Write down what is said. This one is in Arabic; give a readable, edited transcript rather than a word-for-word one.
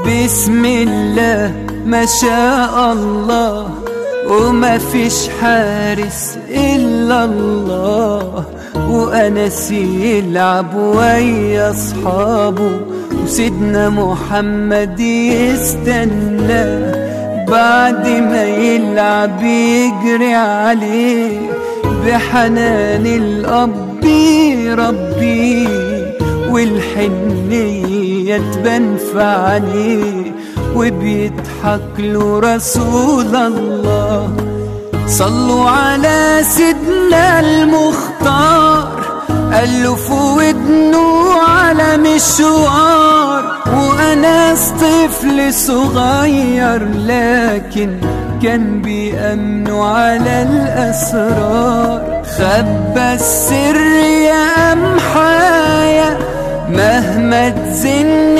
بسم الله ما شاء الله، وما فيش حارس إلا الله، وأنس يلعب ويا أصحابه، وسيدنا محمد يستناه بعد ما يلعب يجري عليه، بحنان الأب يربيه، والحنية تبان في عينيه، وبيضحك له رسول الله. صلوا على سيدنا المختار، قال له في ودنه على مشوار، وأنس طفل صغير لكن كان بيأمنوا على الأسرار. خبى السر يا أمحايا مهما تزن